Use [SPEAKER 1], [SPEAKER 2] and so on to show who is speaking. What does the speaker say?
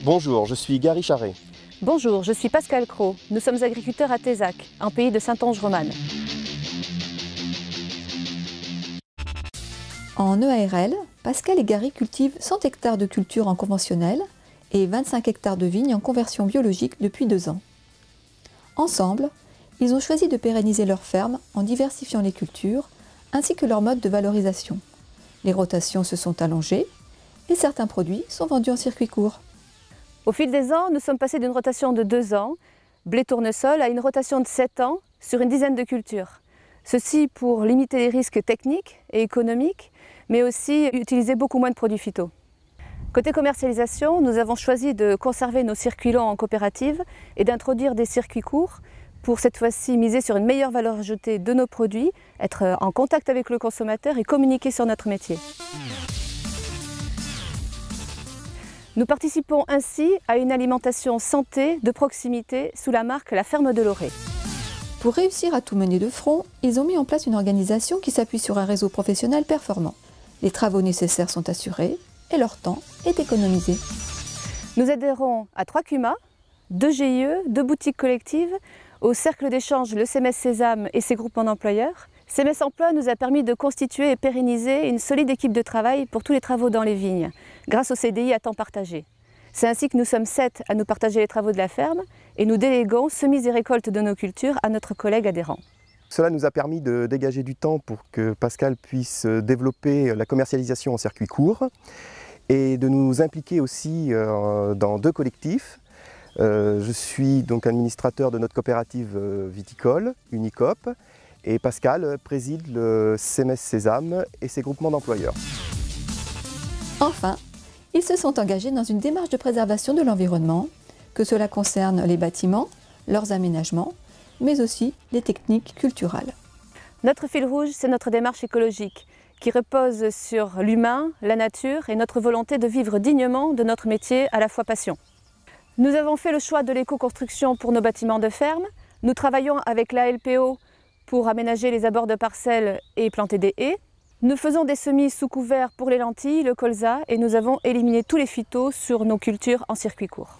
[SPEAKER 1] Bonjour, je suis Gary Charret.
[SPEAKER 2] Bonjour, je suis Pascal Cros. Nous sommes agriculteurs à Tézac, un pays de Saintonge-Romane.
[SPEAKER 3] En EARL, Pascal et Gary cultivent 100 hectares de culture en conventionnel et 25 hectares de vignes en conversion biologique depuis 2 ans. Ensemble, ils ont choisi de pérenniser leur ferme en diversifiant les cultures ainsi que leur mode de valorisation. Les rotations se sont allongées et certains produits sont vendus en circuit court.
[SPEAKER 2] Au fil des ans, nous sommes passés d'une rotation de 2 ans, blé-tournesol, à une rotation de 7 ans sur une dizaine de cultures. Ceci pour limiter les risques techniques et économiques, mais aussi utiliser beaucoup moins de produits phyto. Côté commercialisation, nous avons choisi de conserver nos circuits longs en coopérative et d'introduire des circuits courts pour cette fois-ci miser sur une meilleure valeur ajoutée de nos produits, être en contact avec le consommateur et communiquer sur notre métier. Nous participons ainsi à une alimentation santé de proximité sous la marque La Ferme de Loré.
[SPEAKER 3] Pour réussir à tout mener de front, ils ont mis en place une organisation qui s'appuie sur un réseau professionnel performant. Les travaux nécessaires sont assurés et leur temps est économisé.
[SPEAKER 2] Nous adhérons à 3 CUMA, 2 GIE, 2 boutiques collectives, au cercle d'échange le CMS Sésame et ses groupements d'employeurs. CMS Emploi nous a permis de constituer et pérenniser une solide équipe de travail pour tous les travaux dans les vignes, grâce au CDI à temps partagé. C'est ainsi que nous sommes 7 à nous partager les travaux de la ferme et nous déléguons semis et récoltes de nos cultures à notre collègue adhérent.
[SPEAKER 1] Cela nous a permis de dégager du temps pour que Pascal puisse développer la commercialisation en circuit court et de nous impliquer aussi dans 2 collectifs. Je suis donc administrateur de notre coopérative viticole, Unicop, et Pascal préside le CMS Sésame et ses groupements d'employeurs.
[SPEAKER 3] Enfin, ils se sont engagés dans une démarche de préservation de l'environnement, que cela concerne les bâtiments, leurs aménagements, mais aussi les techniques culturales.
[SPEAKER 2] Notre fil rouge, c'est notre démarche écologique, qui repose sur l'humain, la nature et notre volonté de vivre dignement de notre métier à la fois passion. Nous avons fait le choix de l'éco-construction pour nos bâtiments de ferme. Nous travaillons avec la LPO pour aménager les abords de parcelles et planter des haies. Nous faisons des semis sous couvert pour les lentilles, le colza et nous avons éliminé tous les phytos sur nos cultures en circuit court.